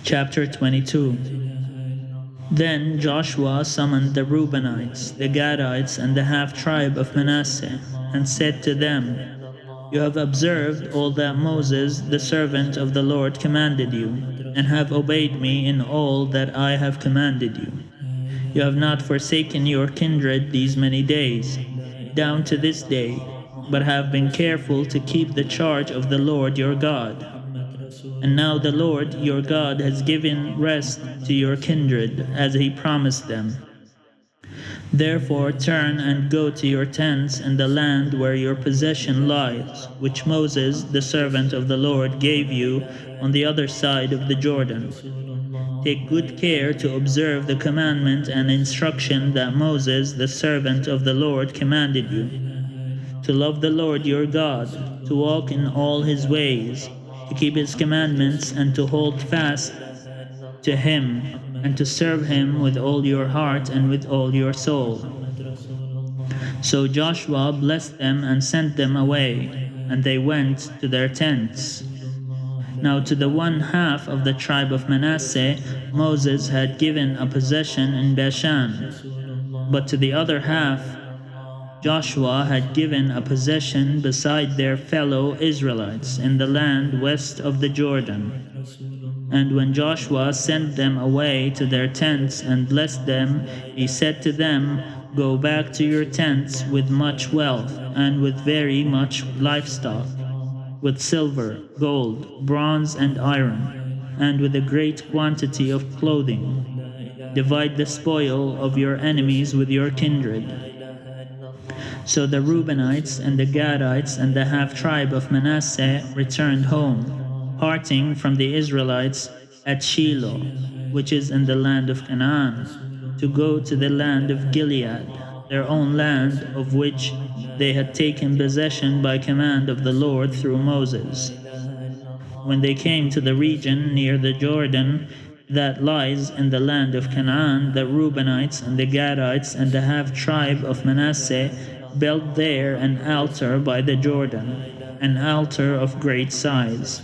Chapter 22. Then Joshua summoned the Reubenites, the Gadites, and the half-tribe of Manasseh, and said to them, "You have observed all that Moses, the servant of the Lord, commanded you, and have obeyed me in all that I have commanded you. You have not forsaken your kindred these many days, down to this day, but have been careful to keep the charge of the Lord your God. And now the Lord your God has given rest to your kindred, as he promised them. Therefore turn and go to your tents in the land where your possession lies, which Moses, the servant of the Lord, gave you on the other side of the Jordan. Take good care to observe the commandment and instruction that Moses, the servant of the Lord, commanded you, to love the Lord your God, to walk in all his ways, to keep his commandments, and to hold fast to him, and to serve him with all your heart and with all your soul." So Joshua blessed them and sent them away, and they went to their tents. Now to the one half of the tribe of Manasseh Moses had given a possession in Bashan, but to the other half Joshua had given a possession beside their fellow Israelites in the land west of the Jordan. And when Joshua sent them away to their tents and blessed them, he said to them, "Go back to your tents with much wealth and with very much livestock, with silver, gold, bronze, and iron, and with a great quantity of clothing. Divide the spoil of your enemies with your kindred." So the Reubenites and the Gadites and the half-tribe of Manasseh returned home, parting from the Israelites at Shiloh, which is in the land of Canaan, to go to the land of Gilead, their own land, of which they had taken possession by command of the Lord through Moses. When they came to the region near the Jordan that lies in the land of Canaan, the Reubenites and the Gadites and the half-tribe of Manasseh built there an altar by the Jordan, an altar of great size.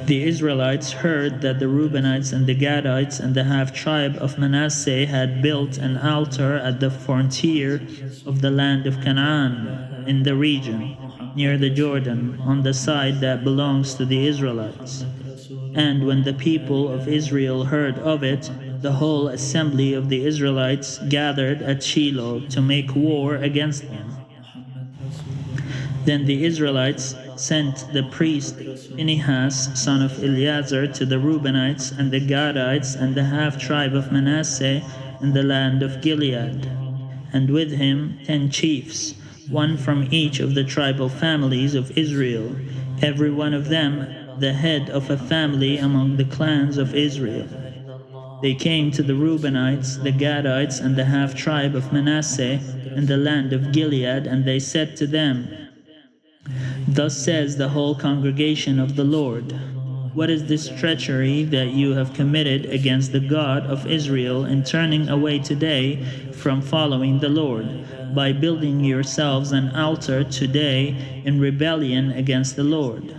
The Israelites heard that the Reubenites and the Gadites and the half-tribe of Manasseh had built an altar at the frontier of the land of Canaan, in the region, near the Jordan, on the side that belongs to the Israelites. And when the people of Israel heard of it, the whole assembly of the Israelites gathered at Shiloh to make war against them. Then the Israelites sent the priest Phinehas, son of Eleazar, to the Reubenites and the Gadites and the half-tribe of Manasseh in the land of Gilead, and with him 10 chiefs, one from each of the tribal families of Israel, every one of them the head of a family among the clans of Israel. They came to the Reubenites, the Gadites, and the half-tribe of Manasseh in the land of Gilead, and they said to them, "Thus says the whole congregation of the Lord, what is this treachery that you have committed against the God of Israel in turning away today from following the Lord, by building yourselves an altar today in rebellion against the Lord?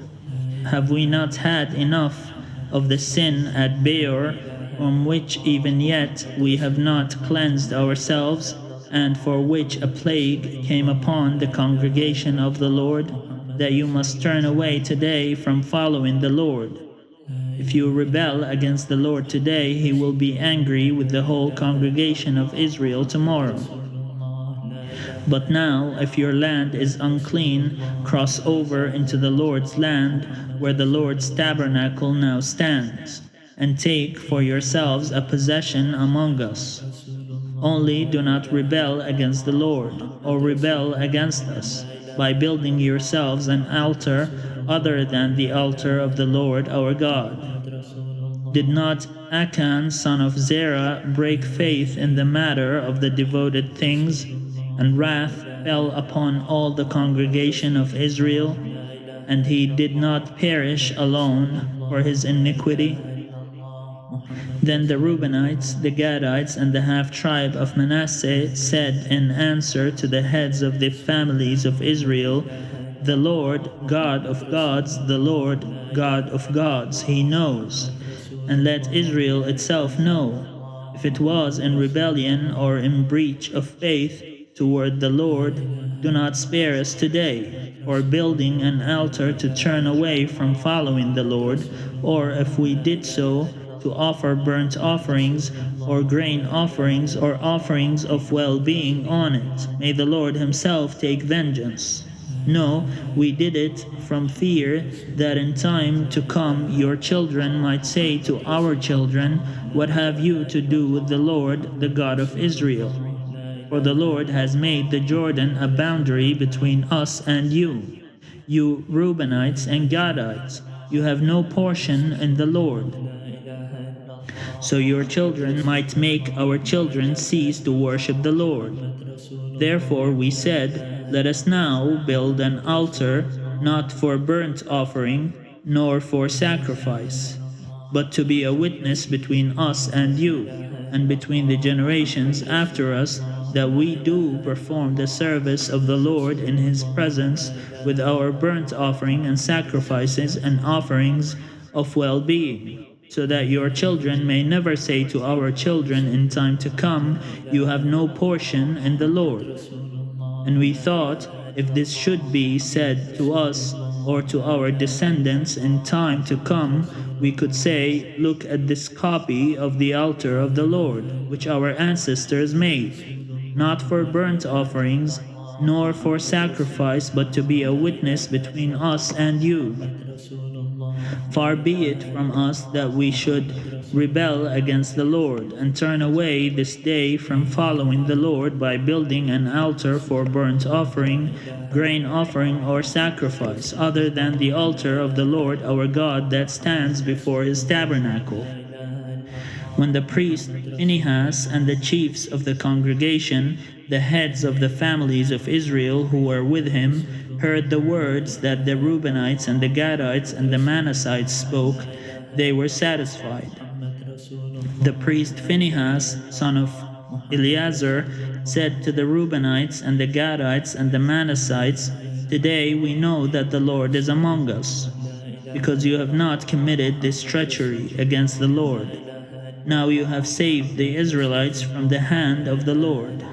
Have we not had enough of the sin at Beor, from which even yet we have not cleansed ourselves, and for which a plague came upon the congregation of the Lord, that you must turn away today from following the Lord? If you rebel against the Lord today, he will be angry with the whole congregation of Israel tomorrow. But now, if your land is unclean, cross over into the Lord's land, where the Lord's tabernacle now stands, and take for yourselves a possession among us. Only do not rebel against the Lord, or rebel against us, by building yourselves an altar other than the altar of the Lord our God. Did not Achan, son of Zerah, break faith in the matter of the devoted things, and wrath fell upon all the congregation of Israel, and he did not perish alone for his iniquity?" Then the Reubenites, the Gadites, and the half-tribe of Manasseh said in answer to the heads of the families of Israel, "The Lord, God of gods, the Lord, God of gods, he knows. and let Israel itself know. If it was in rebellion or in breach of faith toward the Lord, do not spare us today, or building an altar to turn away from following the Lord, or if we did so, to offer burnt offerings, or grain offerings, or offerings of well-being on it. May the Lord himself take vengeance. No, we did it from fear that in time to come your children might say to our children, what have you to do with the Lord, the God of Israel? For the Lord has made the Jordan a boundary between us and you. You Reubenites and Gadites, you have no portion in the Lord. So your children might make our children cease to worship the Lord. Therefore we said, let us now build an altar, not for burnt offering, nor for sacrifice, but to be a witness between us and you, and between the generations after us, that we do perform the service of the Lord in his presence with our burnt offering and sacrifices and offerings of well-being, so that your children may never say to our children in time to come, you have no portion in the Lord. And we thought, if this should be said to us or to our descendants in time to come, we could say, look at this copy of the altar of the Lord, which our ancestors made, not for burnt offerings, nor for sacrifice, but to be a witness between us and you. Far be it from us that we should rebel against the Lord, and turn away this day from following the Lord by building an altar for burnt offering, grain offering, or sacrifice, other than the altar of the Lord our God that stands before his tabernacle. When the priest Phinehas and the chiefs of the congregation, the heads of the families of Israel who were with him, heard the words that the Reubenites and the Gadites and the Manassites spoke, they were satisfied. The priest Phinehas, son of Eleazar, said to the Reubenites and the Gadites and the Manassites, today we know that the Lord is among us, because you have not committed this treachery against the Lord. Now you have saved the Israelites from the hand of the Lord.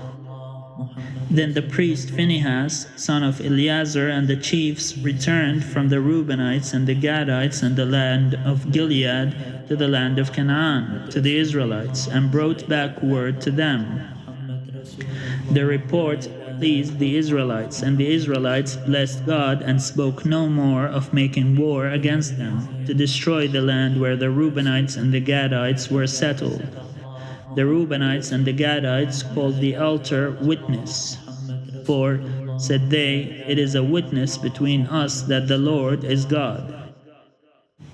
Then the priest Phinehas, son of Eleazar, and the chiefs returned from the Reubenites and the Gadites and the land of Gilead to the land of Canaan, to the Israelites, and brought back word to them. The report pleased the Israelites, and the Israelites blessed God and spoke no more of making war against them, to destroy the land where the Reubenites and the Gadites were settled. The Reubenites and the Gadites called the altar Witness, for, said they, it is a witness between us that the Lord is God.